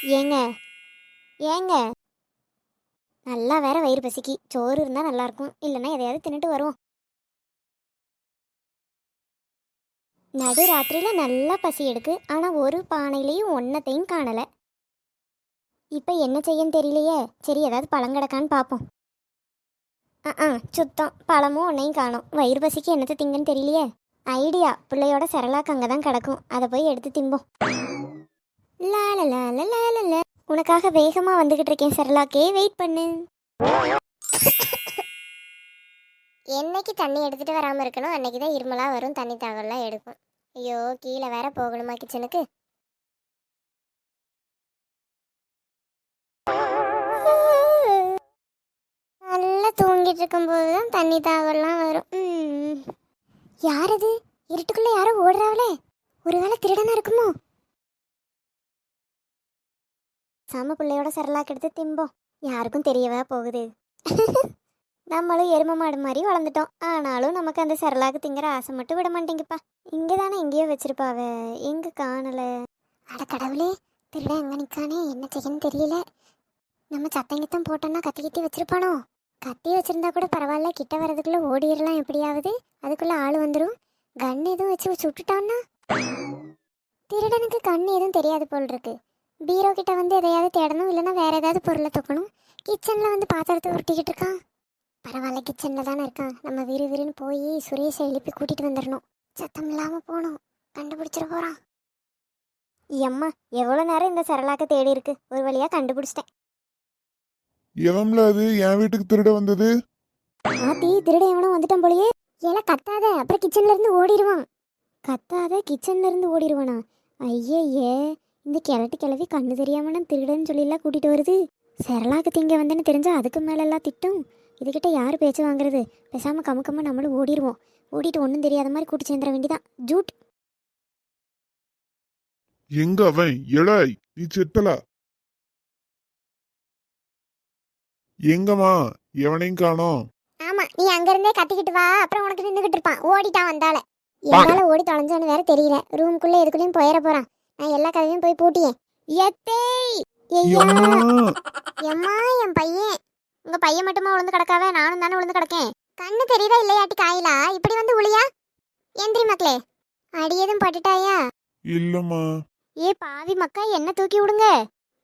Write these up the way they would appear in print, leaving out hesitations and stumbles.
ஏங்க ஏங்க நல்லா வேற வயிறு பசிக்கு சோறு இருந்தால் நல்லாயிருக்கும், இல்லைன்னா எதையாவது தின்னுட்டு வருவோம். நடு ராத்திரியில் நல்லா பசி எடுக்கு, ஆனால் ஒரு பானையிலையும் ஒன்றத்தையும் காணலை. இப்போ என்ன செய்யன்னு தெரியலையே. சரி, ஏதாவது பழம் கிடக்கான்னு பார்ப்போம். சுத்தம் பழமும் ஒன்றையும் காணோம். வயிறு பசிக்கு என்னத்தை திங்கன்னு தெரியலையே. ஐடியா, பிள்ளையோட செரலாக்கு அங்கே தான் கிடக்கும், அதை போய் எடுத்து திம்போம். லால உனக்காக வேகமாக வந்துக்கிட்டு இருக்கேன் செரலாக்கே, வெயிட் பண்ணு. என்னைக்கு தண்ணி எடுத்துகிட்டு வராமல் இருக்கணும் அன்னைக்கு தான் இருமலாக வரும், தண்ணி தாகலாம் எடுக்கும். ஐயோ, கீழே வேற போகணுமா கிச்சனுக்கு. நல்லா தூங்கிட்டு இருக்கும்போது தான் தண்ணி தாகலாம் வரும். யார் அது? இருட்டுக்குள்ளே யாரோ ஓடுறாவளே, ஒருவேளை திருடனா இருக்குமோ? சாம பிள்ளையோட செரலாக்கு எடுத்து திம்போம், யாருக்கும் தெரியவா போகுது. நம்மளும் எரும மாடு மாதிரி வளர்ந்துட்டோம், ஆனாலும் நமக்கு அந்த செரலாக்கு திங்கிற ஆசை மட்டும் விட மாட்டேங்குப்பா. இங்கே தானே எங்கேயோ வச்சிருப்பாவ, எங்கே காணலை? அட கடவுளே, திருட எங்கே நிற்கானே, என்ன செய்யன்னு தெரியல. நம்ம சத்தங்கித்தான் போட்டோன்னா கத்தி வச்சிருப்பானோ? கத்தி வச்சிருந்தா கூட பரவாயில்ல, கிட்ட வரதுக்குள்ளே ஓடிடலாம் எப்படியாவது. அதுக்குள்ளே ஆள் வந்துடும். கன் எதுவும் வச்சு சுட்டுட்டான்னா? திருடனுக்கு கண் எதுவும் தெரியாது போல் இருக்கு. பீரோ கிட்ட வந்து எதையாவது தேடணும், இல்லைன்னா வேற ஏதாவது பொருளை தூக்கணும். கிச்சனில் வந்து பாத்திரத்தை உருட்டிக்கிட்டு இருக்கான். பரவாயில்ல, கிச்சனில் தானே இருக்கான். நம்ம விறுவிறுன்னு போய் சுரேஷை எழுப்பி கூட்டிகிட்டு வந்துடணும். சத்தம் இல்லாமல் போகணும், கண்டுபிடிச்சிட போகிறான். எம்மா, எவ்வளோ நேரம் இந்த சரளாக்க தேடி இருக்கு, ஒரு வழியாக கண்டுபிடிச்சிட்டேன். எவம்ல அது என் வீட்டுக்கு திருட வந்தது? ஆத்தி, திருட எவனும் வந்துட்டான் போலயே. ஏல கத்தாத, அப்புறம் கிச்சன்ல இருந்து ஓடிடுவான். கத்தாத, கிச்சன்ல இருந்து ஓடிடுவானா? ஐயே, இந்த கிளவி கண்ணு தெரியாம திருடன்னு சொல்லிலாம் கூட்டிட்டு வருது. சரளாக்கு திங்க வந்தேன்னு தெரிஞ்சா அதுக்கு மேலெல்லாம் திட்டும். இதுகிட்ட யார் பேச்சு வாங்குறது? பேசாம கமுக்கம்மா நம்மளும் ஓடிடுவோம். ஓடிட்டு ஒன்றும் தெரியாத மாதிரி கூட்டி சேர்ந்துட வேண்டிதான். ஜூட். எங்க அவன்? எழாய், நீ செத்தலா? எங்கம்மா? எவனையும் காணோம். ஆமா, நீ அங்க இருந்தே கத்திக்கிட்டு வா, அப்புறம் உனக்கு நின்றுகிட்டு இருப்பான். ஓடிட்டான் வந்தால. என்னால ஓடி தொலைஞ்சான்னு வேற தெரியல. ரூமுக்குள்ள எதுக்குள்ளயும் போயிட போறான். நான் எல்லா கதையும் போய் பூட்டியேன். எம்மா, என் பையன். உங்க பையன் மட்டுமா விழுந்து கிடக்காவே? நானும் தானே விழுந்து கிடக்கேன். கண்ணு தெரியுதா இல்லையாட்டி காயிலா? இப்படி வந்து உளியா? எந்திரி மக்களே. அடியதும் பட்டுட்டாயா? இல்லம்மா. ஏ பாவி மக்கா, என்ன தூக்கி விடுங்க.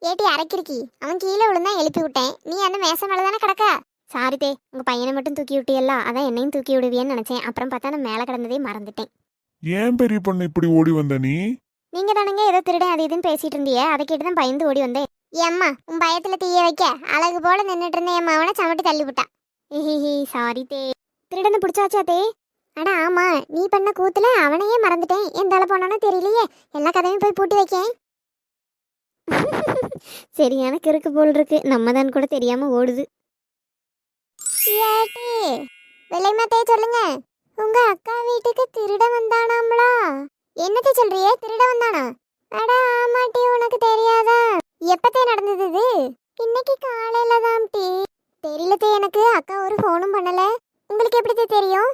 ஏட்டி அரைக்கிருக்கி, அவன் கீழே விழுந்தா எழுப்பி விட்டேன். நீ அந்த மேசை மேலே தானே கிடக்க. சாரிதே, உங்க பையனை மட்டும் தூக்கி விட்டியல்ல, அதான் என்னையும் தூக்கி விடுவியன்னு நினைச்சேன். அப்புறம் பார்த்தா நான் மேலே கிடந்ததே மறந்துட்டேன். ஏன் பெரிய பொண்ணு இப்படி ஓடி வந்த நீ? நீங்க தானுங்க ஏதோ திருடன் அது இதுன்னு பேசிட்டு இருந்தியே, அதை கேட்டு தான் பயந்து ஓடி வந்தேன். ஏம்மா, உன் பயத்துல தீய வைக்க அழகு போல நின்றுட்டு இருந்தேன். என் அவனை சமட்டி தள்ளி விட்டா. சாரி தே. திருடனை பிடிச்சாச்சா தே? அட ஆமா, நீ பண்ண கூத்துல அவனையே மறந்துட்டேன். என் தலை போனானோ தெரியலையே. எல்லா கதையும் போய் பூட்டி வைக்கேன். சரியான கிறுக்கு போல் இருக்கு, நம்ம தான் கூட தெரியாம ஓடுது. விலைமாத்தே சொல்லுங்க, உங்க அக்கா வீட்டுக்கு திருட வந்தானாம்லா? என்னத்தை சொல்றியே, திருட வந்தானா? அட ஆமாட்டி, உனக்கு தெரியாதா? எப்பத்தே நடந்தது இது? இன்னைக்கு காலையில தான் டீ. தெரியலத்தே, எனக்கு அக்கா ஒரு ஃபோனும் பண்ணல. உங்களுக்கு எப்படி தெரியும்?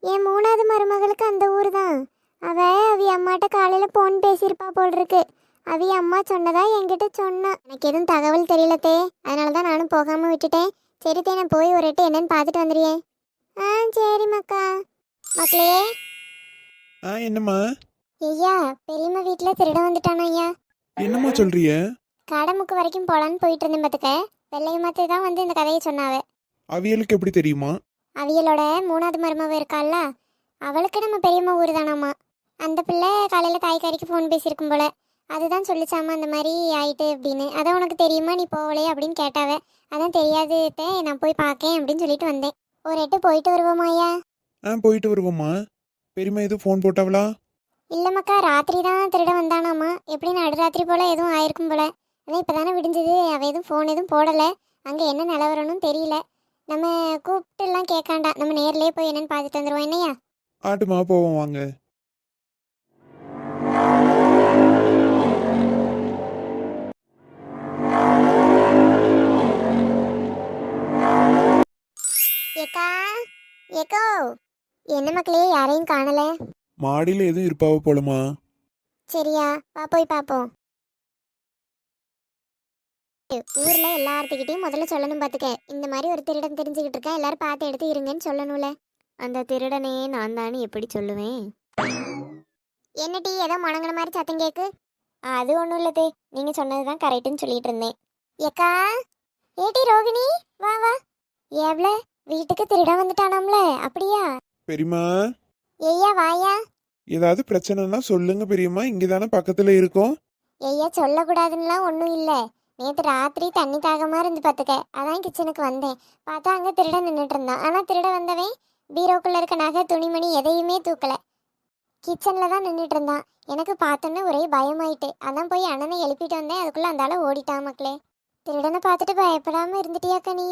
என் மூணாவது மருமகளுக்கு அந்த ஊர் தான். அவி அம்மாட்ட காலையில போன் பேசியிருப்பா போல் இருக்கு. அவி அம்மா சொன்னதா என்கிட்ட சொன்னா. எனக்கு எதுவும் தகவல் தெரியலத்தே, அதனால தான் நானும் போகாம விட்டுட்டேன். சரித்தே, நான் போய் ஒரு எட்டு என்னன்னு பார்த்துட்டு வந்துடுறேன். சரி மக்கா. மக்களே. என்னம்மா? ஐயா, பெரியம்மா வீட்டில் திருட வந்துட்டானோ ஐயா. என்னம்மா சொல்றிய? கடமுக்கு வரைக்கும் போலான்னு போயிட்டு இருந்தேன் பார்த்துக்க. வெள்ளையம்மாத்தே தான் வந்து இந்த கதையை சொன்னாவே. அவியலுக்கு எப்படி தெரியுமா? அவியலோட மூணாவது மருமவ இருக்கால்ல, அவளுக்கு நம்ம பெரியம்மா ஊர் தானாம்மா. அந்த பிள்ளை காலையில் காய்கறிக்கு ஃபோன் பேசியிருக்கும் போல. அதுதான் சொல்லிச்சாமா அந்த மாதிரி ஆயிட்டு அப்படின்னு. அதான் உனக்கு தெரியுமா, நீ போகலையே அப்படின்னு கேட்டாவே. அதான் தெரியாது, நான் போய் பார்க்கேன் அப்படின்னு சொல்லிட்டு வந்தேன். ஒரு எட்டு போயிட்டு வருவோமா ஐயா? போயிட்டு வருவோம்மா. பெரியம்மா எதுவும் ஃபோன் போட்டாவளா? இல்லைம்மாக்கா, ராத்திரி தான் திருட வந்தானாம்மா. எப்படி நடுராத்திரி போல் எதுவும் ஆயிருக்கும் போல. அதான் இப்போ தானே விடிஞ்சது, அவள் எதுவும் ஃபோன் எதுவும் போடலை. அங்கே என்ன நிலவரணும் தெரியல. நம்ம கூப்பிட்டுலாம் கேட்காண்டா, நம்ம நேர்லேயே போய் என்னன்னு பார்த்துட்டு வந்துடுவோம். என்னையா? ஆட்டுமா, போவோம் வாங்க. ஏக்கா, ஏக்கோ, என்ன மக்களே, யாரையும் காணல. மாடியில் எதுவும் இருப்பாவ போலமா? சரியா, வா போய் பார்ப்போம். ஊர்ல எல்லார்த்துக்கிட்டையும் முதல்ல சொல்லணும் பாத்துக்க. இந்த மாதிரி ஒரு திருடன் தெரிஞ்சுக்கிட்டு இருக்கா, எல்லாரும் பார்த்து எடுத்து இருங்கன்னு சொல்லணும்ல. அந்த திருடனே நான் தானே எப்படி சொல்லுவேன்? என்ன டீ ஏதோ முணங்கின மாதிரி சத்தம் கேக்கு? அது ஒன்றும் இல்லதே, நீங்க சொன்னதுதான் கரெக்டுன்னு சொல்லிட்டு இருந்தேன். ஏக்கா, ஏடி ரோகிணி, வா வா. எவ்வள வீட்டுக்கு திருடன் வந்துட்டானாம்ல, அப்படியா? பெரியம்மா, ஐயா வாயா. ஏதாவது பிரச்சனைனா சொல்லுங்க பெரியம்மா, இங்கதானே பக்கத்துல இருக்கோம். ஐயா சொல்லக்கூடாதுன்னுலாம் ஒன்றும் இல்லை. நேற்று ராத்திரி தண்ணி தாகமா இருந்து பார்த்துக்க, அதான் கிச்சனுக்கு வந்தேன். பார்த்தா அங்கே திருடன் நின்றுட்டு இருந்தான். ஆனால் திருட வந்தவன் பீரோக்குள்ள இருக்க நகை துணிமணி எதையுமே தூக்கல, கிச்சனில் தான் நின்றுட்டு இருந்தான். எனக்கு பார்த்தோன்னே ஒரே பயமாயிட்டு, அதான் போய் அண்ணனை எழுப்பிட்டு வந்தேன். அதுக்குள்ளே அந்த ஆளை ஓடிட்டான். மக்களே, திருடனை பார்த்துட்டு பயப்படாமல் இருந்துட்டியாக்கா நீ?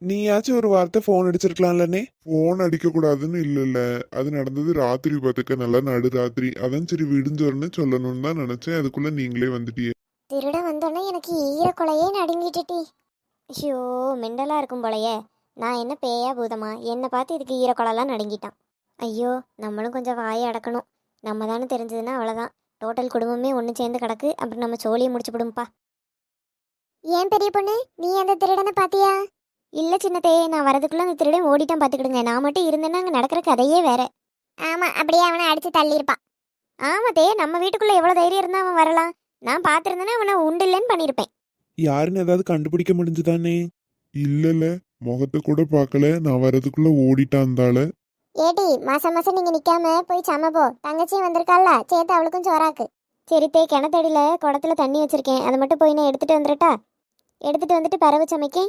நீயாச்சும் ஒரு வார்த்தை ஃபோன் அடிச்சிருக்கலாம்லனே. ஃபோன் அடிக்க கூடாதுன்னு இல்ல, அது நடந்தது ராத்திரி பார்த்துக்க, நல்லா நடு ராத்திரி. அதான் சரி விடுஞ்சோன்னு சொல்லணும்னு தான் நினைச்சேன். அதுக்குள்ள நீங்களே வந்துட்டியே. திருட வந்தோடனே எனக்கு ஈரக்குலையே நடுங்கிட்டுட்டி. ஐயோ, மெண்டலாக இருக்கும் போலையே. நான் என்ன பேயா பூதமா? என்னை பார்த்து இதுக்கு ஈரக்குலைலாம் நடுங்கிட்டான். ஐயோ, நம்மளும் கொஞ்சம் வாயை அடக்கணும். நம்ம தானே தெரிஞ்சதுன்னா அவ்வளோதான், டோட்டல் குடும்பமே ஒன்று சேர்ந்து கிடக்கு. அப்புறம் நம்ம சோழியை முடிச்சுவிடும்பா. ஏன் பெரிய பொண்ணு, நீ அந்த திருடனை பார்த்தியா? இல்லை சின்னத்தே, நான் வரதுக்குள்ளே அந்த திருடன் ஓடிட்டான் பார்த்துக்கிடுங்க. நான் மட்டும் இருந்தேன்னா அங்கே நடக்கிற கதையே வேற. ஆமாம், அப்படியே அவனை அடித்து தள்ளியிருப்பான். ஆமாத்தே, நம்ம வீட்டுக்குள்ளே எவ்வளோ தைரியம் இருந்தால் அவன் வரலாம். நான் பார்த்துருந்தேன்னா அவனை உண்டு இல்லைன்னு பண்ணியிருப்பேன். யாருன்னு ஏதாவது கண்டுபிடிக்க முடிஞ்சுதானே? இல்லல, முகத்தை கூட பார்க்கல. நான் வரதுக்குள்ள ஓடிட்டாந்தால. ஏடி, மாசம் மாசம் நீங்க நிக்காம போய் சமைப்போ. தங்கச்சியும் வந்திருக்கால, சேர்த்து அவளுக்கும் சோறாக்கு. சரித்தே, கிணத்தடியில குடத்துல தண்ணி வச்சிருக்கேன், அதை மட்டும் போய் நான் எடுத்துட்டு வந்துடட்டா? எடுத்துட்டு வந்துட்டு பறவை சமைக்க.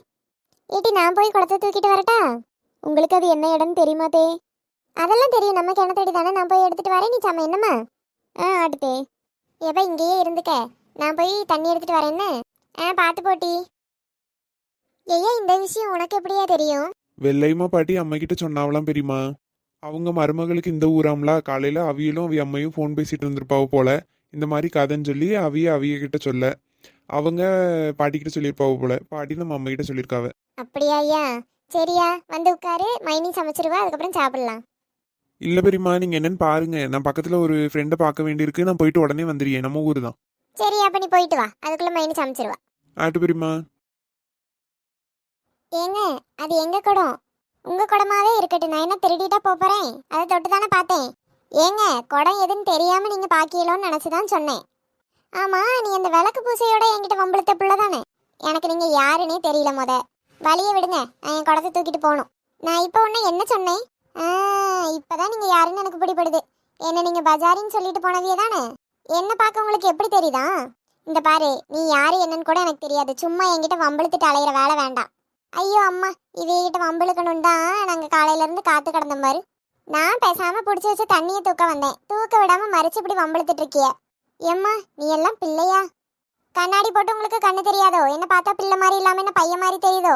ஏடி, நான் போய் குடத்தை தூக்கிட்டு வரட்டா? உங்களுக்கு அது என்ன இடம்னு தெரியுமா தே? அதெல்லாம் தெரியும், நம்ம கிணத்தடி தானே. நான் போய் எடுத்துட்டு வரேன், நீ சமை என்னம்மா? அடுத்தே. எப்ப இங்கேயே இருந்துக்க, நான் போய் தண்ணி எடுத்துட்டு வரேன்னு. பார்த்து போட்டி. ஐயா, இந்த விஷயம் உனக்கு எப்படியா தெரியும்? வெள்ளையம்மா பாட்டி அம்மா கிட்ட சொன்னாவலாம் பெரியம்மா. அவங்க மருமகளுக்கு இந்த ஊராம்ல, காலையில அவியலும் அவிய அம்மையும் ஃபோன் பேசிட்டு இருந்திருப்பாவ போல. இந்த மாதிரி கதைன்னு சொல்லி அவிய கிட்ட சொல்ல, அவங்க பாட்டி கிட்ட சொல்லியிருப்பாவ போல. பாட்டி நம்ம அம்மா கிட்ட சொல்லியிருக்காவ. அப்படியா ஐயா? சரியா, வந்து உட்காரு, மைனி சமைச்சிருவா, அதுக்கப்புறம் சாப்பிடலாம். இல்ல பெரியம்மா, நீங்க என்னன்னு பாருங்க. நான் பக்கத்துல ஒரு ஃப்ரெண்டை பார்க்க வேண்டியிருக்கு. நான் போயிட்டு உடனே வந்துடுறேன். நம்ம ஊரு தான். சரி, அப்ப நீ போயிட்டு வா, அதுக்குள்ள மைனி சமைச்சிருவா. ஆட்டு பெரியம்மா. ஏங்க, அது எங்க குடம்? உங்க குடமாவே இருக்கட்டும், நான் என்ன திருடிட்டா போறேன்? அதை தொட்டு தானே பார்த்தேன். ஏங்க, குடம் எதுன்னு தெரியாம நீங்க பாக்கியலோன்னு நினைச்சுதான் சொன்னேன். ஆமா, நீ அந்த விளக்கு பூசையோட என்கிட்ட வம்பிழுத்த பிள்ளை தானே? எனக்கு நீங்க யாருன்னே தெரியல. வழிய விடுங்க, நான் என் குடத்தை தூக்கிட்டு போகணும். நான் இப்போ ஒன்று என்ன சொன்னேன்? இப்பதான் நீங்க யாருன்னு எனக்கு பிடிபடுது. என்ன நீங்க பஜாரின்னு சொல்லிட்டு போனவியே தானே? என்ன பார்க்க உங்களுக்கு எப்படி தெரியுதா? இந்த பாரு, நீ யாரு என்னன்னு கூட எனக்கு தெரியாது. சும்மா என்கிட்ட வம்பிழுத்துட்டு அலையிற வேலை வேண்டாம். ஐயோ அம்மா, இவகிட்ட வம்பிழுக்கணும்டா நாங்கள் காலையில இருந்து காத்து கிடந்த மாதிரி. நான் பேசாம பிடிச்சி வச்சு தண்ணியை தூக்க வந்தேன், தூக்க விடாம மறைச்சு இப்படி வம்பிழுத்துட்டு இருக்கிய. ஏம்மா, நீ எல்லாம் பிள்ளையா? கண்ணாடி போட்டு உங்களுக்கு கண்ணு தெரியாதோ? என்ன பார்த்தா பிள்ளை மாதிரி இல்லாம என்ன பையன் மாதிரி தெரியுதோ?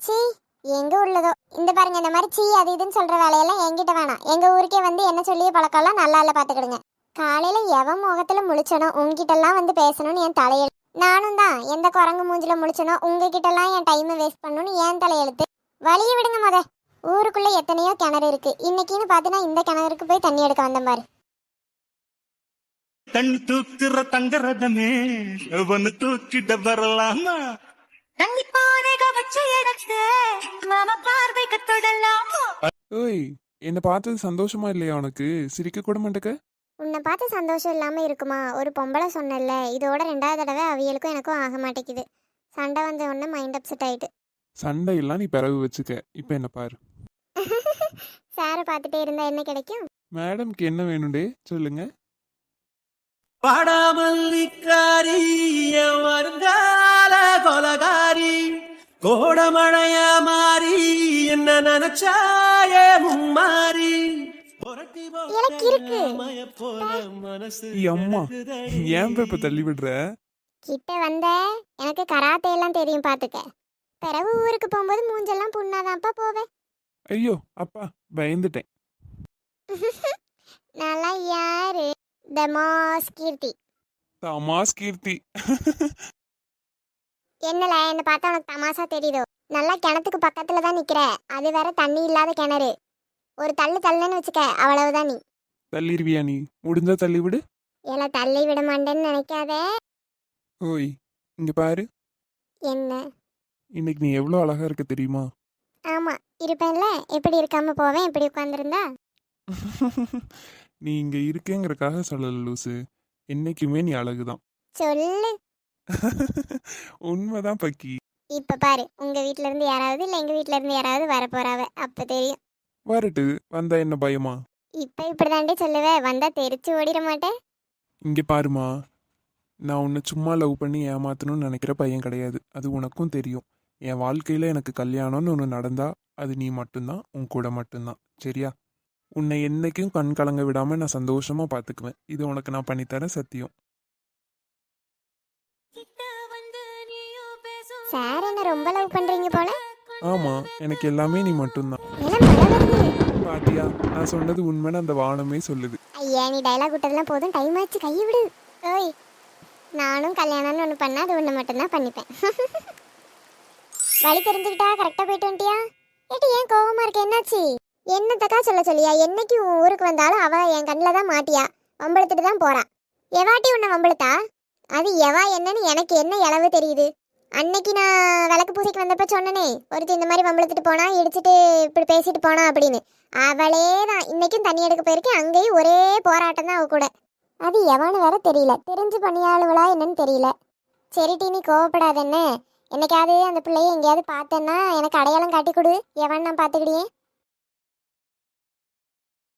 சீ, எங்க உள்ளதோ. இந்த பாருங்க, இந்த மாதிரி சீ அது இதுன்னு சொல்ற வேலையெல்லாம் என்கிட்ட வேணாம். எங்க ஊருக்கே வந்து என்ன சொல்லிய பழக்கம்லாம் நல்லா இல்ல, பாத்துக்கிடுங்க. காலையில எவன் முகத்துல முழிச்சனோ உங்ககிட்ட எல்லாம் வந்து பேசணும்னு என் தலையெழுத்து. நானும் தான் எந்த குரங்கு மூஞ்சில முழிச்சனோ உங்ககிட்ட எல்லாம் என் டைமை வேஸ்ட் பண்ணணும்னு என் தலையெழுத்து. வழிய விடுங்க. ஊருக்குள்ள எத்தனையோ கிணறு இருக்கு, இன்னைக்குன்னு பார்த்து நான் இந்த கிணறுக்கு போய் தண்ணி எடுக்க வந்தேன் பாரு. தண்ணி தூக்குற தங்கரதமே ஒன்னு தூக்கிட்ட வரலாமா? தண்ணி பானைக வச்சு எடுத்து மாமா பார்வைக்கு தொடலாமா? ஓய், என்ன பார்த்தது சந்தோஷமா இல்லையா உனக்கு? சிரிக்க கூட மாட்டேக்க. உன்னை பார்த்து சந்தோஷம் இல்லாம இருக்குமா? ஒரு பொம்பளை சொன்னல, இதோட 2வது தடவை அவியலுக்கும் எனக்கும் ஆக மாட்டேங்குது. சண்டை வந்த உடனே மைண்ட் அப்செட் ஆயிட்டு. சண்டை எல்லாம் நீ பிறகு வச்சுக்க. இப்ப என்ன பாரு. சாரை பார்த்துட்டே இருந்தா என்ன கிடைக்கும்? மேடம்க்கு என்ன வேணும்டே சொல்லுங்க. படாமல்லிக்காரி என் வருங்கால கொலகாரி, கோடமழையா மாறி என்ன நினைச்சாயே மும்மாறி, எனக்கு இருக்கு. அம்மா, ஏன் இப்ப தள்ளி விடுற? கிட்ட வந்த எனக்கு கராத்தே எல்லாம் தெரியும் பாத்துக்க. பிறகு ஊருக்கு போகும்போது மூஞ்செல்லாம் புண்ணாதான்ப்பா போவேன். ஐயோ அப்பா, பயந்துட்டேன். நல்லா யாரு? தமாஸ் கீர்த்தி. தமாஸ் கீர்த்தி. என்னல, என்ன பார்த்தா உனக்கு தமாசா தெரியுதோ? நல்லா கிணத்துக்கு பக்கத்துல தான் நிக்கிற, அது வேற தண்ணி இல்லாத கிணறு. ஒரு தள்ளுன்னு வச்சுக்க, அவ்வளவுதான். நீ தள்ளிருவியா? நீ முடிஞ்சா தள்ளி விடு. ஏல தள்ளி விட மாட்டேன்னு நினைக்காதே. ஓய், இங்க பாரு. என்ன? இன்னைக்கு நீ எவ்வளோ அழகா இருக்க தெரியுமா? ஆமா, இருப்பேன்ல. எப்படி இருக்காம போவேன் இப்படி உட்காந்துருந்தா? நீ இங்க இருக்கேங்கிறக்காக சொல்லல லூசு. என்னைக்குமே நீ அழகுதான். சொல்லு. உண்மைதான் பக்கி. இப்ப பாரு, உங்க வீட்ல இருந்து யாராவது இல்ல எங்க வீட்ல இருந்து யாராவது வர போறாவ, அப்ப தெரியும். வரட்டு, வந்தா என்ன பயமா? இப்ப இப்படிதாண்டி சொல்லுவ, வந்தா தெரிச்சு ஓடிட மாட்டேன். இங்க பாருமா, நான் உன்னை சும்மா லவ் பண்ணி ஏமாத்தணும்னு நினைக்கிற பையன் கிடையாது. அது உனக்கும் தெரியும். என் வாழ்க்கையில எனக்கு கல்யாணம்னு ஒன்று நடந்தா அது நீ மட்டும்தான், உன் கூட மட்டும்தான். சரியா? உன்னை என்னைக்கும் கண் கலங்க விடாம நான் சந்தோஷமா பார்த்துக்குவேன். இது உனக்கு நான் பண்ணித்தரேன், சத்தியம். சார் என்ன ரொம்ப லவ் பண்றீங்க போல. ஆமா, எனக்கு எல்லாமே நீ மட்டும்தான். என்ன மழை வருது? பாத்தியா, நான் சொன்னது உண்மைன்னு அந்த வானமே சொல்லுது. ஐயா, நீ டைலாக் விட்டதெல்லாம் போதும், டைம் ஆச்சு, கையை விடு. ஓய், நானும் கல்யாணம்னு ஒன்று பண்ணா அது ஒன்று மட்டும்தான் பண்ணிப்பேன். வழி தெரிஞ்சுக்கிட்டா கரெக்டாக போயிட்டு வந்துட்டியா? ஏட்டி ஏன் கோவமா இருக்க, என்னாச்சு? என்னத்தக்கா சொல்ல சொல்லியா? என்னைக்கு உன் ஊருக்கு வந்தாலும் அவ என் கண்ணில் தான் மாட்டியா, வம்பளுத்துட்டு தான் போறா. எவாட்டி உன்னை வம்பளுத்தா? அது எவா என்னன்னு எனக்கு என்ன இளவு தெரியுது? அன்னைக்கு நான் விளக்கு பூசைக்கு வந்தப்ப சொன்னனே, ஒருத்தி இந்த மாதிரி வம்பளுத்துட்டு போனா, இடிச்சிட்டு இப்படி பேசிட்டு போனா அப்படின்னு. அவளே தான் இன்னைக்கும் தண்ணி எடுக்க போயிருக்கேன், அங்கேயும் ஒரே போராட்டம் தான் அவ கூட. அது எவான்னு வேற தெரியல, தெரிஞ்சு பண்ணியாளுவளா என்னன்னு தெரியல. சரிட்டி, நீ கோவப்படாத என்ன. என்னைக்காவது அந்த பிள்ளைய எங்கேயாவது பார்த்தேன்னா எனக்கு அடையாளம் காட்டி கொடு, எவன் நான் பார்த்துக்கிடியே.